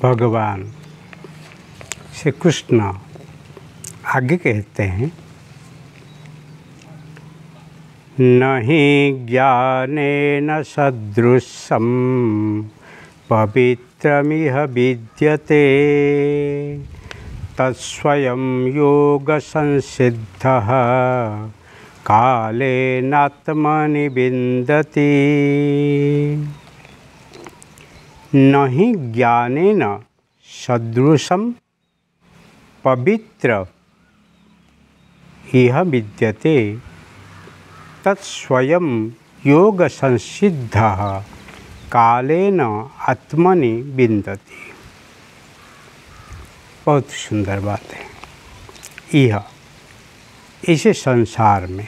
भगवान श्री कृष्ण आगे कहते हैं, नहि ज्ञानेन सदृशं पवित्रमिह विद्यते तत्स्वयं योगसंसिद्धः कालेनात्मनि विन्दति। नहि ज्ञानेन सदृशं पवित्र इह विद्यते तत्स्वयं योग संसिद्धः कालेन आत्मनि विन्दति। बहुत सुंदर बात है। यह इस संसार में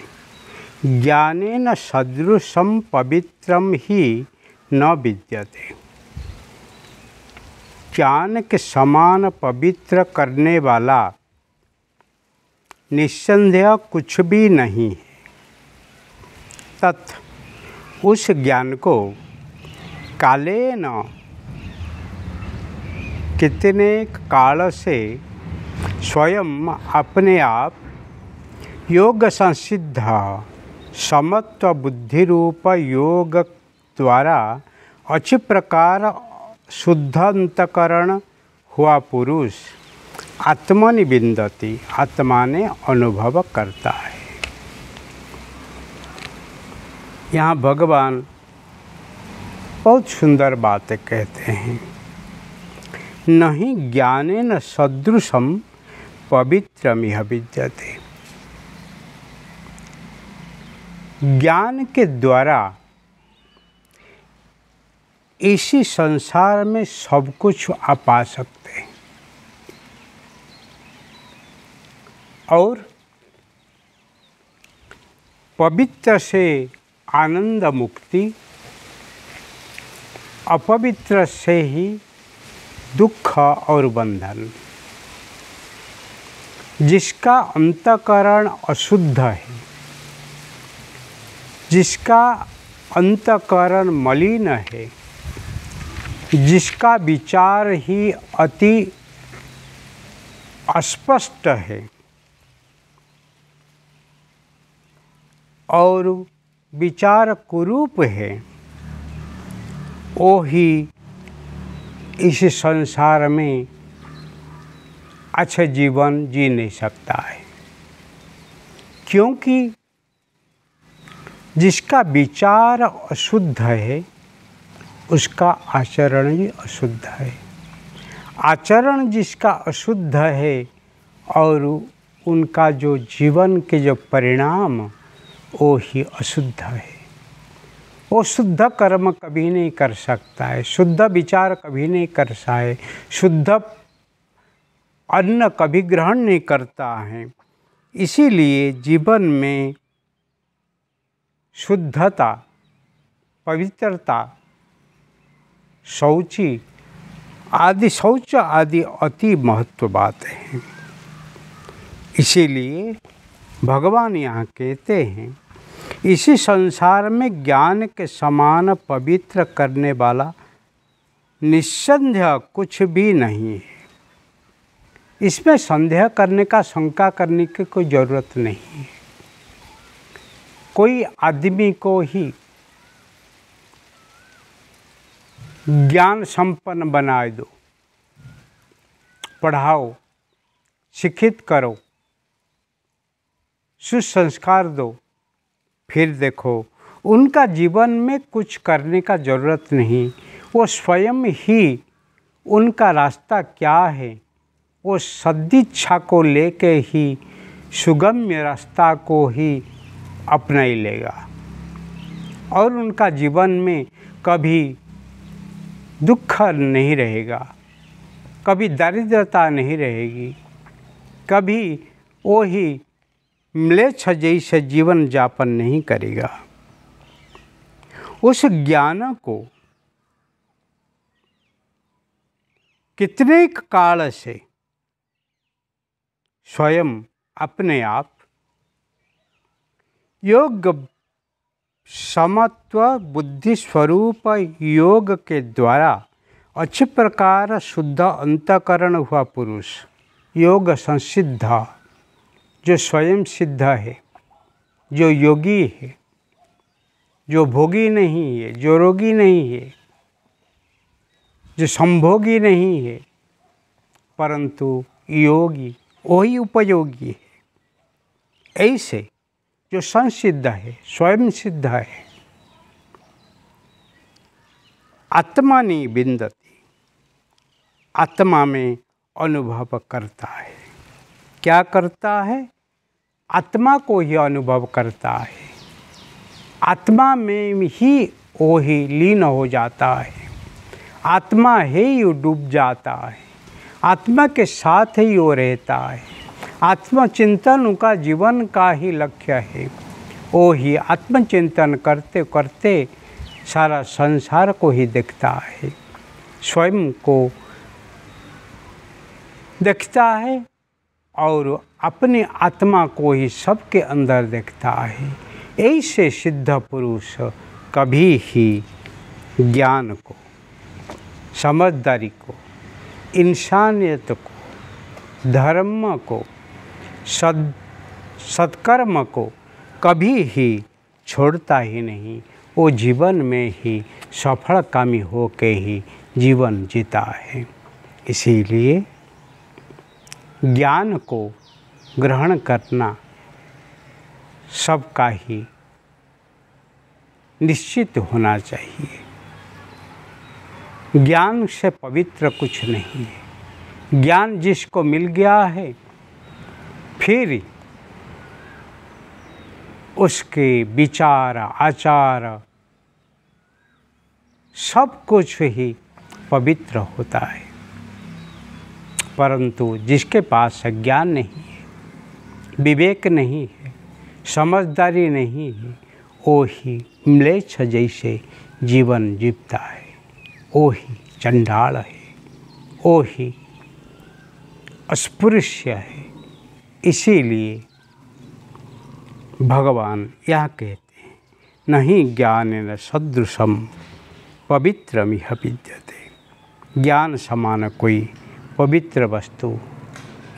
ज्ञानेन सदृशं पवित्रम ही न विद्यते। ज्ञान के समान पवित्र करने वाला निस्संदेह कुछ भी नहीं है। तत् उस ज्ञान को कालेन कितने काल से स्वयं अपने आप योग संसिद्ध समत्व बुद्धि रूप योग द्वारा अच्छी प्रकार शुद्ध अंतकरण हुआ पुरुष आत्मनि विन्दति, आत्मा ने अनुभव करता है। यहाँ भगवान बहुत सुंदर बातें कहते हैं। नहीं ज्ञानेन सदृशं पवित्रमिह विद्यते। ज्ञान के द्वारा इसी संसार में सब कुछ आप पा सकते हैं और पवित्र से आनंद मुक्ति, अपवित्र से ही दुख और बंधन। जिसका अंतःकरण अशुद्ध है, जिसका अंतःकरण मलिन है, जिसका विचार ही अति अस्पष्ट है और विचार कुरूप है, वो ही इस संसार में अच्छा जीवन जी नहीं सकता है। क्योंकि जिसका विचार अशुद्ध है उसका आचरण ही अशुद्ध है। आचरण जिसका अशुद्ध है और उनका जो जीवन के जो परिणाम वो ही अशुद्ध है। वो शुद्ध कर्म कभी नहीं कर सकता है, शुद्ध विचार कभी नहीं कर सकता है, शुद्ध अन्न कभी ग्रहण नहीं करता है। इसीलिए जीवन में शुद्धता, पवित्रता, शौच आदि अति महत्व बात है। इसीलिए भगवान यहाँ कहते हैं, इसी संसार में ज्ञान के समान पवित्र करने वाला निस्संदेह कुछ भी नहीं है। इसमें संदेह करने का, शंका करने की कोई ज़रूरत नहीं है। कोई आदमी को ही ज्ञान संपन्न बना दो, पढ़ाओ, शिक्षित करो, सुसंस्कार दो, फिर देखो उनका जीवन में कुछ करने का ज़रूरत नहीं। वो स्वयं ही उनका रास्ता क्या है वो सदिच्छा को लेके ही सुगम्य रास्ता को ही अपना ही लेगा और उनका जीवन में कभी दुख नहीं रहेगा, कभी दारिद्रता नहीं रहेगी, कभी वो ही म्लेच्छ जैसे जीवन यापन नहीं करेगा। उस ज्ञान को कितने काल से स्वयं अपने आप योग समत्व बुद्धि स्वरूप योग के द्वारा अच्छे प्रकार शुद्ध अंतःकरण हुआ पुरुष योग संसिद्ध, जो स्वयं सिद्ध है, जो योगी है, जो भोगी नहीं है, जो रोगी नहीं है, जो संभोगी नहीं है, परंतु योगी वही उपयोगी है। ऐसे जो संसिद्ध है, स्वयं सिद्ध है, आत्मा नहीं विन्दति, आत्मा में अनुभव करता है। क्या करता है? आत्मा को ही अनुभव करता है। आत्मा में ही वो ही लीन हो जाता है। आत्मा ही डूब जाता है। आत्मा के साथ ही वो रहता है। आत्मचिंतन उनका जीवन का ही लक्ष्य है। वो ही आत्मचिंतन करते करते सारा संसार को ही देखता है, स्वयं को देखता है और अपनी आत्मा को ही सबके अंदर देखता है। ऐसे सिद्ध पुरुष कभी ही ज्ञान को, समझदारी को, इंसानियत को, धर्म को, सत्कर्म को कभी ही छोड़ता ही नहीं। वो जीवन में ही सफलकामी होके ही जीवन जीता है। इसीलिए ज्ञान को ग्रहण करना सबका ही निश्चित होना चाहिए। ज्ञान से पवित्र कुछ नहीं है। ज्ञान जिसको मिल गया है, फिर उसके विचार, आचार सब कुछ ही पवित्र होता है। परंतु जिसके पास ज्ञान नहीं है, विवेक नहीं है, समझदारी नहीं है, वो ही म्लेच्छ जैसे जीवन जीता है, वो ही चंडाल है, वो ही अस्पृश्य है। इसीलिए भगवान यह कहते हैं, नहीं ज्ञानेन सदृशम पवित्रमिह विद्यते। ज्ञान समान कोई पवित्र वस्तु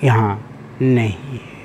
यहाँ नहीं है।